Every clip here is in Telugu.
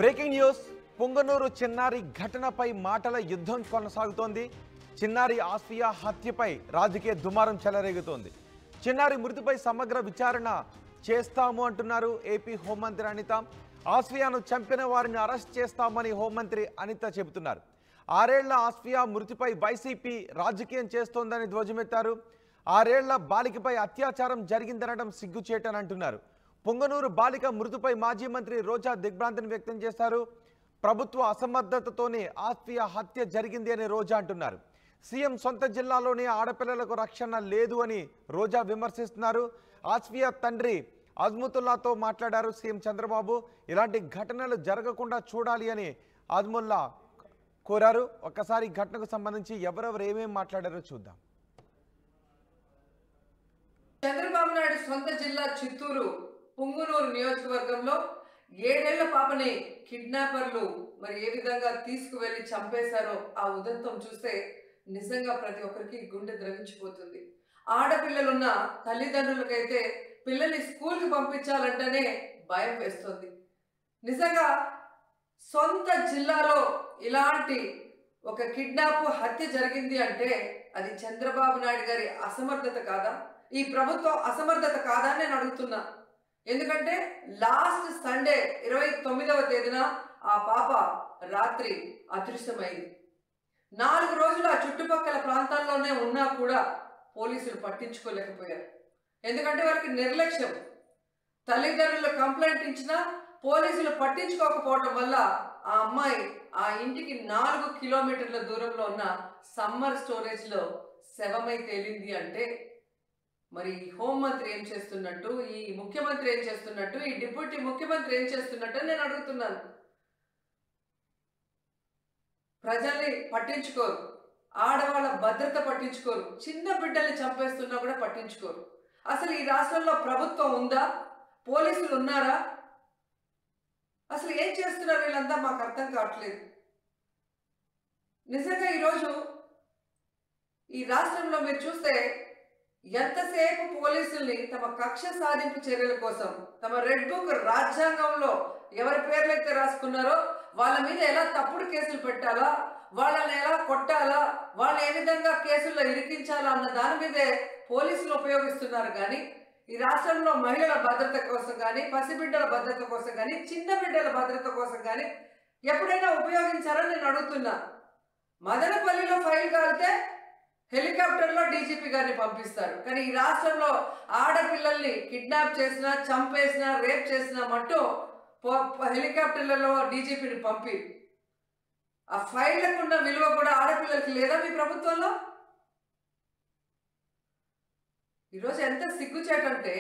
బ్రేకింగ్ న్యూస్ పొంగనూరు చిన్నారి ఘటనపై మాటల యుద్ధం కొనసాగుతోంది. చిన్నారి ఆస్ఫియా హత్యపై రాజకీయ దుమారం చెలరేగుతోంది. చిన్నారి మృతిపై సమగ్ర విచారణ చేస్తాము అంటున్నారు ఏపీ హోంమంత్రి అనిత. ఆస్ఫియాను చంపిన వారిని అరెస్ట్ చేస్తామని హోంమంత్రి అనిత చెబుతున్నారు. 6 ఏళ్ల ఆస్ఫియా మృతిపై వైసీపీ రాజకీయం చేస్తోందని ధ్వజమెత్తారు. 6 ఏళ్ల బాలికపై అత్యాచారం జరిగిందనడం సిగ్గుచేటని అంటున్నారు. పొంగనూరు బాలిక మృతిపై మాజీ మంత్రి రోజా దిగ్భ్రాంతిని వ్యక్తం చేశారు. ప్రభుత్వ అసమర్థతతోనే ఆస్ఫియా హత్య జరిగింది అని రోజా అంటున్నారు. సీఎం సొంత జిల్లాలోనే ఆడపిల్లలకు రక్షణ లేదు అని రోజా విమర్శిస్తున్నారు. ఆస్ఫియా తండ్రి అజ్ముతుల్లాతో మాట్లాడారు సీఎం చంద్రబాబు. ఇలాంటి ఘటనలు జరగకుండా చూడాలి అని అజ్ముల్లా కోరారు. ఒక్కసారి ఘటనకు సంబంధించి ఎవరెవరు ఏమేమి మాట్లాడారో చూద్దాం. చంద్రబాబు నాయుడు సొంత జిల్లా చిత్తూరు పొంగునూరు నియోజకవర్గంలో 7 ఏళ్ల పాపని కిడ్నాపర్లు మరి ఏ విధంగా తీసుకువెళ్లి చంపేశారో ఆ ఉదంతం చూస్తే నిజంగా ప్రతి ఒక్కరికి గుండె ద్రవించిపోతుంది. ఆడపిల్లలున్న తల్లిదండ్రులకైతే పిల్లల్ని స్కూల్కి పంపించాలంటేనే భయం వేస్తుంది. నిజంగా సొంత జిల్లాలో ఇలాంటి ఒక కిడ్నాప్ హత్య జరిగింది అంటే అది చంద్రబాబు నాయుడు గారి అసమర్థత కాదా, ఈ ప్రభుత్వం అసమర్థత కాదా అని నేను అడుగుతున్నా. ఎందుకంటే లాస్ట్ సండే 29వ తేదీన ఆ పాప రాత్రి అదృశ్యమైంది. 4 రోజులు ఆ చుట్టుపక్కల ప్రాంతాల్లోనే ఉన్నా కూడా పోలీసులు పట్టించుకోలేకపోయారు. ఎందుకంటే వాళ్ళకి నిర్లక్ష్యం. తల్లిదండ్రులు కంప్లైంట్ ఇచ్చినా పోలీసులు పట్టించుకోకపోవడం వల్ల ఆ అమ్మాయి ఆ ఇంటికి 4 కిలోమీటర్ల దూరంలో ఉన్న సమ్మర్ స్టోరేజ్లో శవమై తేలింది అంటే మరి హోంమంత్రి ఏం చేస్తున్నట్టు, ఈ ముఖ్యమంత్రి ఏం చేస్తున్నట్టు, ఈ డిప్యూటీ ముఖ్యమంత్రి ఏం చేస్తున్నట్టు నేను అడుగుతున్నాను. ప్రజల్ని పట్టించుకోరు, ఆడవాళ్ళ భద్రత పట్టించుకోరు, చిన్న బిడ్డల్ని చంపేస్తున్నా కూడా పట్టించుకోరు. అసలు ఈ రాష్ట్రంలో ప్రభుత్వం ఉందా? పోలీసులు ఉన్నారా? అసలు ఏం చేస్తున్నారు వీళ్ళంతా మాకు అర్థం కావట్లేదు. నిజంగా ఈరోజు ఈ రాష్ట్రంలో మీరు చూస్తే ఎంతసేపు పోలీసుల్ని తమ కక్ష సాధింపు చర్యల కోసం తమ రెడ్ బుక్ రాజ్యాంగంలో ఎవరి పేర్లైతే రాసుకున్నారో వాళ్ళ మీద ఎలా తప్పుడు కేసులు పెట్టాలా, వాళ్ళని ఎలా కొట్టాలా, వాళ్ళు ఏ విధంగా కేసుల్లో ఇరికించాలా అన్న దాని మీదే పోలీసులు ఉపయోగిస్తున్నారు. కానీ ఈ రాష్ట్రంలో మహిళల భద్రత కోసం కానీ, పసిబిడ్డల భద్రత కోసం కానీ, చిన్న బిడ్డల భద్రత కోసం కానీ ఎప్పుడైనా ఉపయోగించారని నేను అడుగుతున్నా. మదనపల్లిలో ఫైల్ కాలితే హెలికాప్టర్లో డీజీపీ గారిని పంపిస్తారు. కానీ ఈ రాష్ట్రంలో ఆడపిల్లల్ని కిడ్నాప్ చేసినా, చంపేసినా, రేప్ చేసినా మట్టు హెలికాప్టర్లలో డీజీపీని పంపి ఆ ఫైళ్లకు ఉన్న విలువ కూడా ఆడపిల్లలకి లేదా మీ ప్రభుత్వంలో? ఈరోజు ఎంత సిగ్గుచేటంటే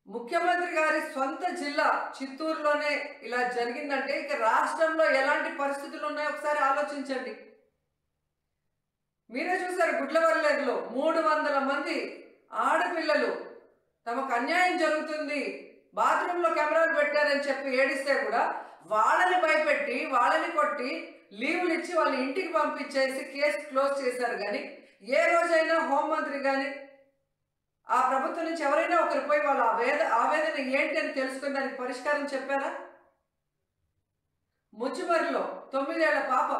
ముఖ్యమంత్రి గారి సొంత జిల్లా చిత్తూరులోనే ఇలా జరిగిందంటే ఇక రాష్ట్రంలో ఎలాంటి పరిస్థితులు ఉన్నాయో ఒకసారి ఆలోచించండి. మీరే చూసారు గుడ్లవల్లేరులో 300 మంది ఆడపిల్లలు తమకు అన్యాయం జరుగుతుంది, బాత్రూంలో కెమెరాలు పెట్టారని చెప్పి ఏడిస్తే కూడా వాళ్ళని భయపెట్టి, వాళ్ళని కొట్టి, లీవులు ఇచ్చి వాళ్ళ ఇంటికి పంపించేసి కేసు క్లోజ్ చేశారు. కానీ ఏ రోజైనా హోంమంత్రి కానీ ఆ ప్రభుత్వం నుంచి ఎవరైనా ఒకరు పోయి వాళ్ళ ఆవేదన ఏంటి అని తెలుసుకుని దానికి పరిష్కారం చెప్పారా? ముచ్చిమరిలో 9 ఏళ్ల పాప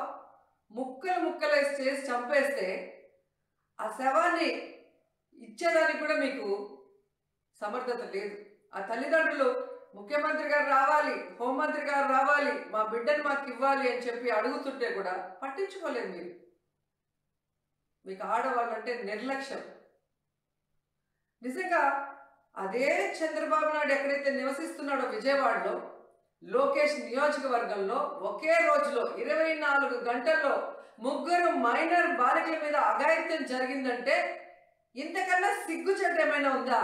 ముక్కలు చేసి చంపేస్తే ఆ శవాన్ని ఇచ్చేదానికి కూడా మీకు సమర్థత లేదు. ఆ తల్లిదండ్రులు ముఖ్యమంత్రి గారు రావాలి, హోంమంత్రి గారు రావాలి, మా బిడ్డను మాకు ఇవ్వాలి అని చెప్పి అడుగుతుంటే కూడా పట్టించుకోలేదు. మీకు ఆడవాళ్ళంటే నిర్లక్ష్యం. నిజంగా అదే చంద్రబాబు నాయుడు ఎక్కడైతే నివసిస్తున్నాడో విజయవాడలో లోకేష్ నియోజకవర్గంలో ఒకే రోజులో 24 గంటల్లో 3 మైనర్ బాలికల మీద అఘాయిత్యం జరిగిందంటే ఇంతకన్నా సిగ్గుచెట్టు ఏమైనా ఉందా?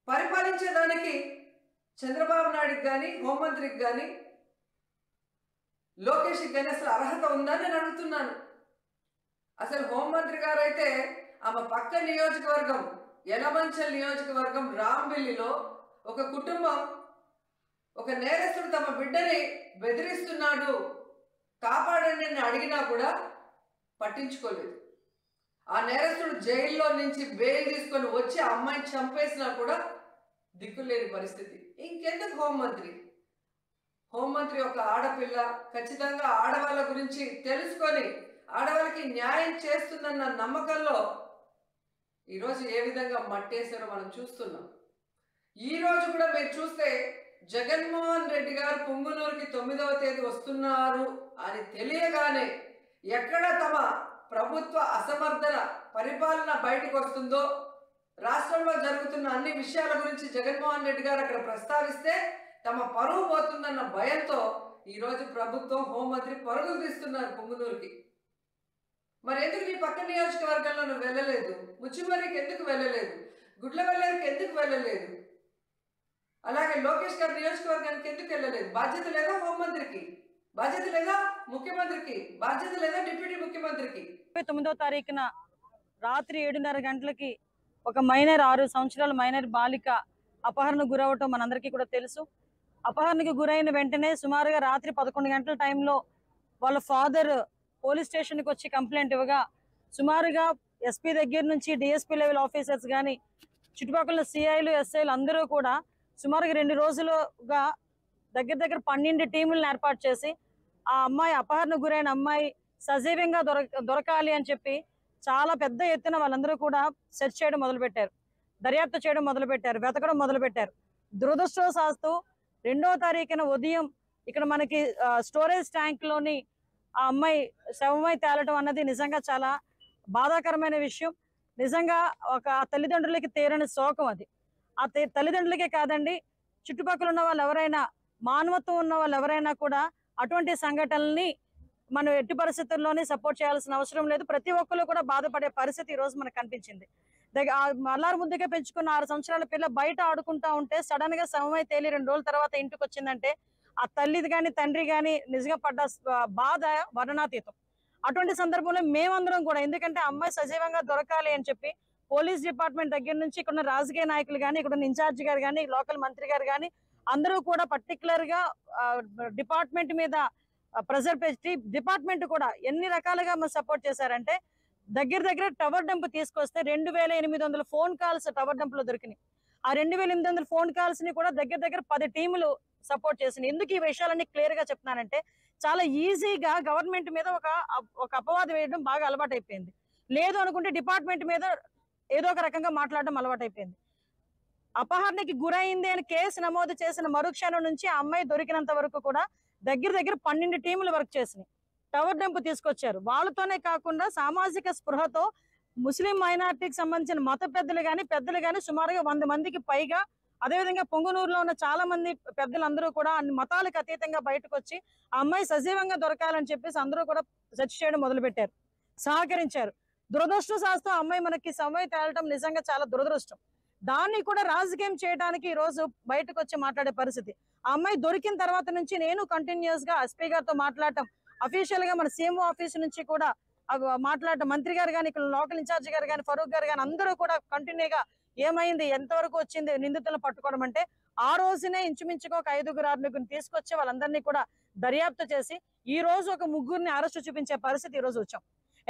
పరిపాలించేదానికి చంద్రబాబు నాయుడికి కానీ, హోంమంత్రికి కానీ, లోకేష్కి కానీ అసలు అర్హత ఉందా నేను అడుగుతున్నాను. అసలు హోంమంత్రి గారు అయితే ఆమె పక్క నియోజకవర్గం యలమంచల్ నియోజకవర్గం రాంబిల్లిలో ఒక కుటుంబం ఒక నేరస్తుడు తమ బిడ్డని బెదిరిస్తున్నాడు కాపాడండి అని అడిగినా కూడా పట్టించుకోలేదు. ఆ నేరస్తుడు జైల్లో నుంచి బెయిల్ తీసుకొని వచ్చి ఆ అమ్మాయిని చంపేసినా కూడా దిక్కులేని పరిస్థితి. ఇంకెందుకు హోంమంత్రి? హోంమంత్రి ఒక ఆడపిల్ల, ఖచ్చితంగా ఆడవాళ్ళ గురించి తెలుసుకొని ఆడవాళ్ళకి న్యాయం చేస్తుందన్న నమ్మకంలో ఈరోజు ఏ విధంగా మట్టేశారో మనం చూస్తున్నాం. ఈ రోజు కూడా మీరు చూస్తే జగన్మోహన్ రెడ్డి గారు పుంగునూరుకి 9వ తేదీ వస్తున్నారు అని తెలియగానే ఎక్కడ తమ ప్రభుత్వ అసమర్థన పరిపాలన బయటకు వస్తుందో, రాష్ట్రంలో జరుగుతున్న అన్ని విషయాల గురించి జగన్మోహన్ రెడ్డి గారు అక్కడ ప్రస్తావిస్తే తమ పరువు పోతుందన్న భయంతో ఈరోజు ప్రభుత్వం హోంమంత్రి పరుగులు తీస్తున్నారు పుంగునూరుకి. మరి ఎందుకు నీ పక్క నియోజకవర్గంలో నువ్వు వెళ్ళలేదు? ముచ్చిమర్రికి ఎందుకు వెళ్ళలేదు? గుడ్లవెల్లేరుకి ఎందుకు వెళ్ళలేదు? అలాగే లోకేష్ గారి నియోజకవర్గానికి ఎందుకు వెళ్ళలేదు? బాధ్యత లేదా హోంమంత్రికి? బాధ్యత లేదా ముఖ్యమంత్రికి? బాధ్యత లేదా డిప్యూటీ ముఖ్యమంత్రికి? 9వ తారీఖున రాత్రి 7:30 గంటలకి ఒక మైనర్ 6 సంవత్సరాల మైనర్ బాలిక అపహరణకు గురవటం మనందరికీ కూడా తెలుసు. అపహరణకు గురైన వెంటనే సుమారుగా రాత్రి 11 గంటల టైంలో వాళ్ళ ఫాదర్ పోలీస్ స్టేషన్కి వచ్చి కంప్లైంట్ ఇవ్వగా సుమారుగా ఎస్పీ దగ్గర నుంచి డిఎస్పీ లెవెల్ ఆఫీసర్స్ కానీ చుట్టుపక్కల సిఐలు ఎస్ఐలు అందరూ కూడా సుమారుగా 2 రోజులుగా దగ్గర 12 టీములను ఏర్పాటు చేసి ఆ అమ్మాయి అపహరణకు గురైన అమ్మాయి సజీవంగా దొరకాలి అని చెప్పి చాలా పెద్ద ఎత్తున వాళ్ళందరూ కూడా సెర్చ్ చేయడం మొదలుపెట్టారు, దర్యాప్తు చేయడం మొదలుపెట్టారు, వెతకడం మొదలుపెట్టారు. దురదృష్టవశాత్తు 2వ తారీఖున ఉదయం ఇక్కడ మనకి స్టోరేజ్ ట్యాంక్లోని ఆ అమ్మాయి శవమై తేలటం అన్నది నిజంగా చాలా బాధాకరమైన విషయం. నిజంగా ఒక తల్లిదండ్రులకి తీరని శోకం అది. ఆ తల్లిదండ్రులకే కాదండి, చుట్టుపక్కల ఉన్న వాళ్ళు ఎవరైనా, మానవత్వం ఉన్న వాళ్ళు ఎవరైనా కూడా అటువంటి సంఘటనల్ని మనం ఎట్టి పరిస్థితుల్లోనే సపోర్ట్ చేయాల్సిన అవసరం లేదు. ప్రతి ఒక్కరు కూడా బాధపడే పరిస్థితి ఈ రోజు మనకు కనిపించింది. అల్లారు ముద్దుగా పెంచుకున్న 6 సంవత్సరాల పిల్ల బయట ఆడుకుంటా ఉంటే సడన్ గా శవమై తేలి 2 రోజుల తర్వాత ఇంటికి వచ్చిందంటే ఆ తల్లిది కానీ తండ్రి కానీ నిజంగా పడ్డ బాధ వర్ణనాతీతం. అటువంటి సందర్భంలో మేమందరం కూడా, ఎందుకంటే అమ్మాయి సజీవంగా దొరకాలి అని చెప్పి పోలీస్ డిపార్ట్మెంట్ దగ్గర నుంచి ఇక్కడ రాజకీయ నాయకులు కానీ, ఇక్కడ ఇన్ఛార్జ్ గారు కానీ, లోకల్ మంత్రి గారు కానీ అందరూ కూడా పర్టికులర్ గా డిపార్ట్మెంట్ మీద ప్రెజర్ పెట్టి డిపార్ట్మెంట్ కూడా ఎన్ని రకాలుగా సపోర్ట్ చేశారంటే దగ్గర టవర్ డంప్ తీసుకొస్తే 2800 ఫోన్ కాల్స్ టవర్ డంప్ లో దొరికినాయి. ఆ 2800 ఫోన్ కాల్స్ ని కూడా దగ్గర 10 టీములు సపోర్ట్ చేసినాయి. ఎందుకు ఈ విషయాలన్నీ క్లియర్ గా చెప్తున్నానంటే చాలా ఈజీగా గవర్నమెంట్ మీద ఒక అపవాదం వేయడం బాగా అలవాటు అయిపోయింది. లేదు అనుకుంటే డిపార్ట్మెంట్ మీద ఏదో ఒక రకంగా మాట్లాడడం అలవాటు అయిపోయింది. అపహరణకి గురైంది అని కేసు నమోదు చేసిన మరుక్షణం నుంచి ఆ అమ్మాయి దొరికినంత వరకు కూడా దగ్గర 12 టీములు వర్క్ చేసినాయి. టవర్ డంప్ తీసుకొచ్చారు. వాళ్ళతోనే కాకుండా సామాజిక స్పృహతో ముస్లిం మైనార్టీకి సంబంధించిన మత పెద్దలు కానీ సుమారుగా 100 మందికి పైగా, అదేవిధంగా పొంగునూరులో ఉన్న చాలా మంది పెద్దలందరూ కూడా అన్ని మతాలకు అతీతంగా బయటకు వచ్చి ఆ అమ్మాయి సజీవంగా దొరకాలని చెప్పేసి అందరూ కూడా సెర్చ్ చేయడం మొదలుపెట్టారు, సహకరించారు. దురదృష్టవశాత్తు ఆ అమ్మాయి మనకి సమయం తేలటం నిజంగా చాలా దురదృష్టం. దాన్ని కూడా రాజకీయం చేయడానికి ఈ రోజు బయటకు వచ్చి మాట్లాడే పరిస్థితి. ఆ అమ్మాయి దొరికిన తర్వాత నుంచి నేను కంటిన్యూస్ గా ఎస్పీ గారితో మాట్లాడటం, అఫీషియల్ గా మన సీఎంఓ ఆఫీస్ నుంచి కూడా మాట్లాడటం, మంత్రి గారు కానీ, ఇక్కడ లోకల్ ఇన్ఛార్జ్ గారు కానీ, ఫరూక్ గారు కానీ అందరూ కూడా కంటిన్యూగా ఏమైంది, ఎంతవరకు వచ్చింది, నిందితులను పట్టుకోవడం అంటే ఆ రోజునే ఇంచుమించుగా ఒక 5-6 తీసుకొచ్చి వాళ్ళందరినీ కూడా దర్యాప్తు చేసి ఈ రోజు ఒక 3 అరెస్టు చూపించే పరిస్థితి ఈ రోజు వచ్చాం.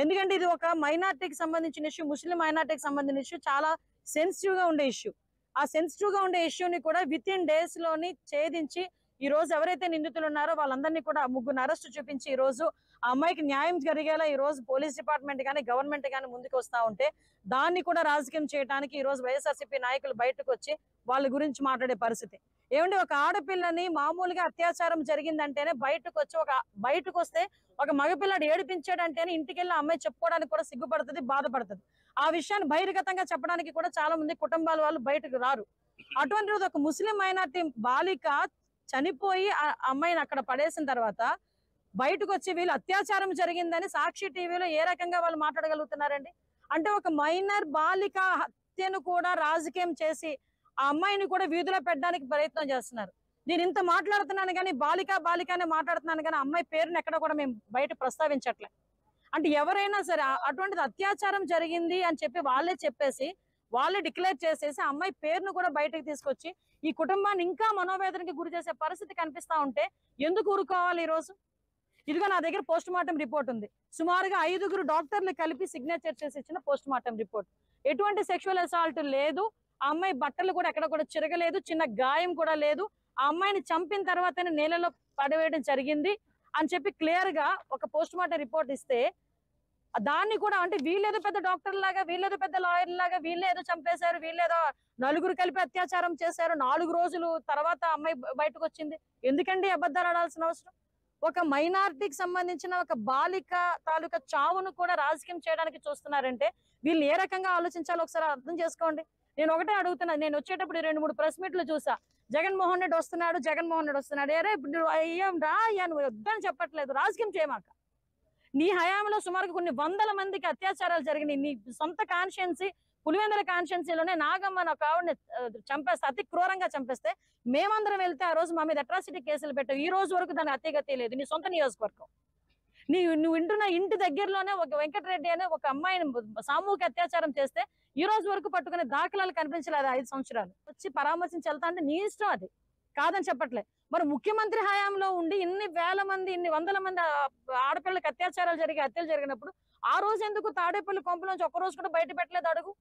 ఎందుకంటే ఇది ఒక మైనార్టీకి సంబంధించిన ఇష్యూ, ముస్లిం మైనార్టీకి సంబంధించిన ఇష్యూ, చాలా సెన్సిటివ్ గా ఉండే ఇష్యూ. ఆ సెన్సిటివ్ గా ఉండే ఇష్యూని కూడా వితిన్ డేస్ లోని ఛేదించి ఈ రోజు ఎవరైతే నిందితులు ఉన్నారో వాళ్ళందరినీ కూడా 3 అరెస్టు చూపించి ఈ రోజు ఆ అమ్మాయికి న్యాయం జరిగేలా ఈ రోజు పోలీస్ డిపార్ట్మెంట్ కానీ గవర్నమెంట్ కానీ ముందుకు వస్తా ఉంటే దాన్ని కూడా రాజకీయం చేయడానికి ఈ రోజు వైఎస్ఆర్సీపీ నాయకులు బయటకు వచ్చి వాళ్ళ గురించి మాట్లాడే పరిస్థితి. ఏమంటే ఒక ఆడపిల్లని మామూలుగా అత్యాచారం జరిగిందంటేనే బయటకు వస్తే ఒక మగపిల్లాడు ఏడిపించాడంటేనే ఇంటికి వెళ్ళి అమ్మాయి చెప్పుకోవడానికి కూడా సిగ్గుపడుతుంది, బాధపడుతుంది. ఆ విషయాన్ని బహిర్గతంగా చెప్పడానికి కూడా చాలా మంది కుటుంబాల వాళ్ళు బయటకు రారు. అటువంటి రోజు ఒక ముస్లిం మైనార్టీ బాలిక చనిపోయి ఆ అమ్మాయిని అక్కడ పడేసిన తర్వాత బయటకు వచ్చి వీళ్ళు అత్యాచారం జరిగిందని సాక్షి టీవీలో ఏ రకంగా వాళ్ళు మాట్లాడగలుగుతున్నారండి? అంటే ఒక మైనర్ బాలిక హత్యను కూడా రాజకీయం చేసి ఆ అమ్మాయిని కూడా వీధిలో పెట్టడానికి ప్రయత్నం చేస్తున్నారు. నేను ఇంత మాట్లాడుతున్నాను కానీ బాలికనే మాట్లాడుతున్నాను కానీ అమ్మాయి పేరుని ఎక్కడ కూడా మేము బయట ప్రస్తావించట్లే. అంటే ఎవరైనా సరే అటువంటిది అత్యాచారం జరిగింది అని చెప్పి వాళ్ళే డిక్లేర్ చేసేసి అమ్మాయి పేరును కూడా బయటకు తీసుకొచ్చి ఈ కుటుంబాన్ని ఇంకా మనోవేదనకి గురి చేసే పరిస్థితి కనిపిస్తా ఉంటే ఎందుకు ఊరుకోవాలి? ఈ రోజు ఇదిగో నా దగ్గర పోస్ట్ మార్టం రిపోర్ట్ ఉంది. సుమారుగా 5 డాక్టర్లు కలిపి సిగ్నేచర్ చేసి ఇచ్చిన పోస్ట్ మార్టం రిపోర్ట్. ఎటువంటి సెక్షువల్ అసాల్ట్ లేదు, ఆ అమ్మాయి బట్టలు కూడా ఎక్కడ కూడా చిరగలేదు, చిన్న గాయం కూడా లేదు. ఆ అమ్మాయిని చంపిన తర్వాతనే నేలలో పడవేయడం జరిగింది అని చెప్పి క్లియర్ గా ఒక పోస్ట్ మార్టం రిపోర్ట్ ఇస్తే దాన్ని కూడా అంటే వీళ్ళేదో పెద్ద డాక్టర్ లాగా, వీళ్ళేదో పెద్ద లాయర్ లాగా, వీళ్ళేదో చంపేశారు, వీళ్ళేదో నలుగురు కలిపి అత్యాచారం చేశారు, 4 రోజులు తర్వాత అమ్మాయి బయటకు వచ్చింది. ఎందుకండి అబద్ధాలు ఆడాల్సిన అవసరం? ఒక మైనారిటీకి సంబంధించిన ఒక బాలిక తాలూకా చావును కూడా రాజకీయం చేయడానికి చూస్తున్నారంటే వీళ్ళు ఏ రకంగా ఆలోచించాలో ఒకసారి అర్థం చేసుకోండి. నేను ఒకటే అడుగుతున్నా, నేను వచ్చేటప్పుడు 2-3 ప్రెస్ మీట్లు చూసా, జగన్మోహన్ రెడ్డి వస్తున్నాడు. అరే నువ్వు అయ్యాం రా అయ్యా, నువ్వు వద్దని చెప్పట్లేదు, రాజకీయం చేయమాక. నీ హయాంలో సుమారు కొన్ని 100 మందికి అత్యాచారాలు జరిగినాయి. నీ సొంత కాన్షియన్సీ పులివెందుల కాన్షియన్సీలోనే నాగమ్మ నా ఆవిడని చంపేస్తే, అతి క్రూరంగా చంపేస్తే మేమందరం వెళ్తే ఆ రోజు మా మీద అట్రాసిటీ కేసులు పెట్టావు. ఈ రోజు వరకు దాని అతిగతి లేదు. నీ సొంత నియోజకవర్గం, నువ్వు ఇంటున్న ఇంటి దగ్గరలోనే ఒక వెంకటరెడ్డి అనే ఒక అమ్మాయిని సామూహిక అత్యాచారం చేస్తే ఈ రోజు వరకు పట్టుకునే దాఖలాలు కనిపించలేదు. 5 సంవత్సరాలు వచ్చి పరామర్శించి వెళ్తా అంటే నీ ఇష్టం, అది కాదని చెప్పట్లే. మరి ముఖ్యమంత్రి హయాంలో ఉండి ఇన్ని వేల మంది, ఇన్ని 100 మంది ఆడపిల్లలకు అత్యాచారాలు హత్యలు జరిగినప్పుడు ఆ రోజు ఎందుకు తాడేపల్లి కొంపలోంచి ఒక్క రోజు కూడా బయట పెట్టలేదు? అడుగు.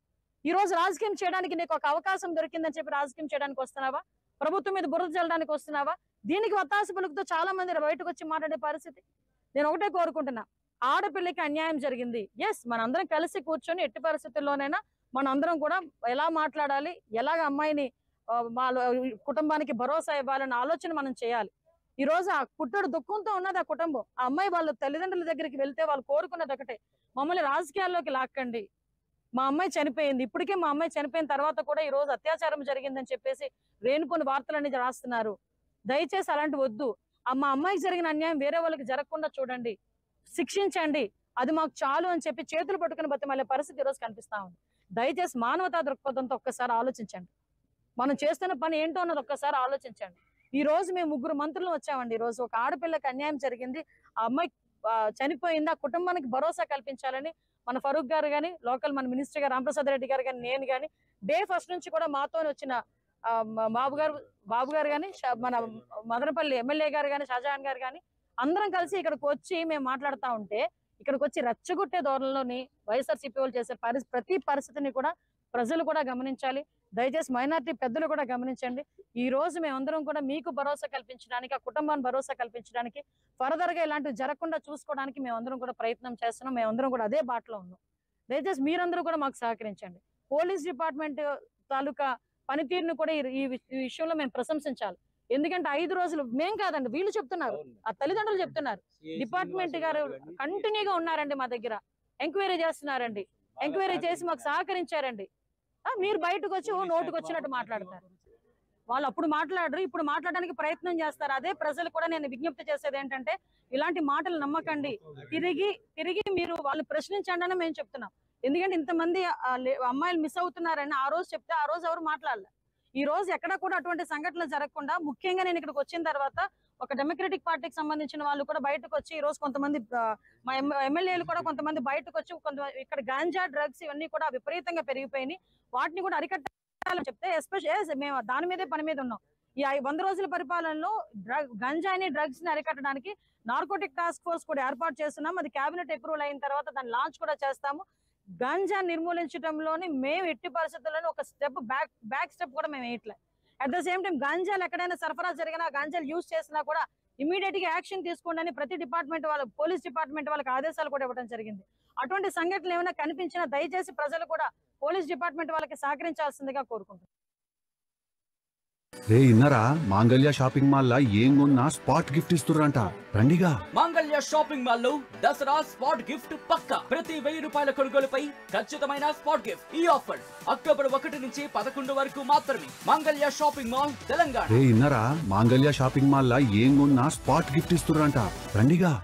ఈ రోజు రాజకీయం చేయడానికి నీకు ఒక అవకాశం దొరికిందని చెప్పి రాజకీయం చేయడానికి వస్తున్నావా? ప్రభుత్వం మీద బురద చల్లడానికి వస్తున్నావా? దీనికి వత్తాసు పలుకుతో చాలా మంది బయటకు వచ్చి మాట్లాడే పరిస్థితి. నేను ఒకటే కోరుకుంటున్నా, ఆడపిల్లకి అన్యాయం జరిగింది, ఎస్ మనందరం కలిసి కూర్చొని ఎట్టి పరిస్థితుల్లోనైనా మనందరం కూడా ఎలా మాట్లాడాలి, ఎలాగ అమ్మాయిని వాళ్ళ కుటుంబానికి భరోసా ఇవ్వాలన్న ఆలోచన మనం చేయాలి. ఈ రోజు ఆ పుట్టడు దుఃఖంతో ఉన్నది ఆ కుటుంబం. ఆ అమ్మాయి వాళ్ళ తల్లిదండ్రుల దగ్గరికి వెళ్తే వాళ్ళు కోరుకున్నది ఒకటే, మమ్మల్ని రాజకీయాల్లోకి లాక్కండి, మా అమ్మాయి చనిపోయింది. ఇప్పటికే మా అమ్మాయి చనిపోయిన తర్వాత కూడా ఈ రోజు అత్యాచారం జరిగిందని చెప్పేసి రేణుపోని వార్తలన్నీ రాస్తున్నారు. దయచేసి అలాంటి వద్దు. మా అమ్మాయికి జరిగిన అన్యాయం వేరే వాళ్ళకి జరగకుండా చూడండి, శిక్షించండి, అది మాకు చాలు అని చెప్పి చేతులు పట్టుకుని బతిమాలే పరిస్థితి ఈరోజు కనిపిస్తా ఉంది. దయచేసి మానవతా దృక్పథంతో ఒక్కసారి ఆలోచించండి. మనం చేస్తున్న పని ఏంటో అన్నది ఒక్కసారి ఆలోచించండి. ఈ రోజు మేము 3 మంత్రులు వచ్చామండి. ఈ రోజు ఒక ఆడపిల్లకి అన్యాయం జరిగింది, ఆ అమ్మాయి చనిపోయింది, ఆ కుటుంబానికి భరోసా కల్పించాలని మన ఫరూక్ గారు కానీ, లోకల్ మన మినిస్టర్ గారు రామప్రసాద్ రెడ్డి గారు కానీ, నేను కానీ డే ఫస్ట్ నుంచి కూడా మాతో వచ్చిన బాబు గారు కానీ, మన మదనపల్లి ఎమ్మెల్యే గారు కానీ, షాజహాన్ గారు కానీ అందరం కలిసి ఇక్కడికి వచ్చి మేము మాట్లాడుతూ ఉంటే, ఇక్కడికి వచ్చి రెచ్చగొట్టే ధోరణిలోని వైఎస్ఆర్సీపీ వాళ్ళు చేసే ప్రతి పరిస్థితిని కూడా ప్రజలు కూడా గమనించాలి. దయచేసి మైనారిటీ పెద్దలు కూడా గమనించండి. ఈ రోజు మేమందరం కూడా మీకు భరోసా కల్పించడానికి, ఆ కుటుంబాన్ని భరోసా కల్పించడానికి, ఫర్దర్ గా ఇలాంటివి జరగకుండా చూసుకోవడానికి మేమందరం కూడా ప్రయత్నం చేస్తున్నాం. మేమందరం కూడా అదే బాటలో ఉన్నాం. దయచేసి మీరందరూ కూడా మాకు సహకరించండి. పోలీస్ డిపార్ట్మెంట్ తాలూకా పనితీరును కూడా ఈ విషయంలో మేము ప్రశంసించాలి. ఎందుకంటే 5 రోజులు మేం కాదండి, వీళ్ళు చెప్తున్నారు, ఆ తల్లిదండ్రులు చెప్తున్నారు. డిపార్ట్మెంట్ గారు కంటిన్యూగా ఉన్నారండి, మా దగ్గర ఎంక్వైరీ చేస్తున్నారండి, ఎంక్వైరీ చేసి మాకు సహకరించారండి. మీరు బయటకు వచ్చి నోటుకు వచ్చినట్టు మాట్లాడతారు. వాళ్ళు అప్పుడు మాట్లాడరు, ఇప్పుడు మాట్లాడడానికి ప్రయత్నం చేస్తారు. అదే ప్రజలు కూడా నేను విజ్ఞప్తి చేసేది ఏంటంటే, ఇలాంటి మాటలు నమ్మకండి, తిరిగి మీరు వాళ్ళు ప్రశ్నించండి అని మేము చెప్తున్నాం. ఎందుకంటే ఇంతమంది అమ్మాయిలు మిస్ అవుతున్నారని ఆ రోజు చెప్తే ఆ రోజు ఎవరు మాట్లాడలే. ఈ రోజు ఎక్కడ కూడా అటువంటి సంఘటనలు జరగకుండా, ముఖ్యంగా నేను ఇక్కడికి వచ్చిన తర్వాత ఒక డెమోక్రటిక్ పార్టీకి సంబంధించిన వాళ్ళు కూడా బయటకు వచ్చి, ఈ రోజు కొంతమంది మా ఎమ్మెల్యేలు కూడా కొంతమంది బయటకు వచ్చి, ఇక్కడ గాంజా డ్రగ్స్ ఇవన్నీ కూడా విపరీతంగా పెరిగిపోయినాయి, వాటిని కూడా అరికట్టాలని చెప్తే ఎస్పెషల్ మేము దాని మీదే పని మీద ఉన్నాం. ఈ 100 రోజుల పరిపాలనలో గంజాని డ్రగ్స్ ని అరికట్టడానికి నార్కోటిక్ టాస్క్ ఫోర్స్ కూడా ఏర్పాటు చేస్తున్నాం. అది కేబినెట్ అప్రూవల్ అయిన తర్వాత దాన్ని లాంచ్ కూడా చేస్తాము. గంజా నిర్మూలించడంలోని మేము ఎట్టి పరిస్థితుల్లోనే ఒక స్టెప్ బ్యాక్ స్టెప్ కూడా మేము వేయట్లేదు. అట్ ద సేమ్ టైం గంజాలు ఎక్కడైనా సరఫరా జరిగినా, గంజాలు యూజ్ చేసినా కూడా ఇమీడియట్ గా యాక్షన్ తీసుకోండి అని ప్రతి డిపార్ట్మెంట్ వాళ్ళ, పోలీస్ డిపార్ట్మెంట్ వాళ్ళకి ఆదేశాలు కూడా ఇవ్వడం జరిగింది. అటువంటి సంఘటనలు ఏమైనా కనిపించినా దయచేసి ప్రజలు కూడా పోలీస్ డిపార్ట్మెంట్ వాళ్ళకి సహకరించాల్సిందిగా కోరుకుంటున్నాను. రే ఇన్నరా, మాంగళ్య షాపింగ్ మాల్ లా ఏం కొన్నా స్పాట్ గిఫ్ట్ ఇస్తుర్రంట, రండిగా. మాంగళ్య షాపింగ్ మాల్ లో దసరా స్పాట్ గిఫ్ట్ పక్కా. ప్రతి 1000 రూపాయల కొనుగోలుపై ఖచ్చితమైన స్పాట్ గిఫ్ట్. ఈ ఆఫర్ అక్టోబర్ 1 నుంచి 11 వరకు మాత్రమే. మాంగళ్య షాపింగ్ మాల్, తెలంగాణ. రే ఇన్నరా, మాంగళ్య షాపింగ్ మాల్ లా ఏం కొన్నా స్పాట్ గిఫ్ట్ ఇస్తుర్రంట, రండిగా.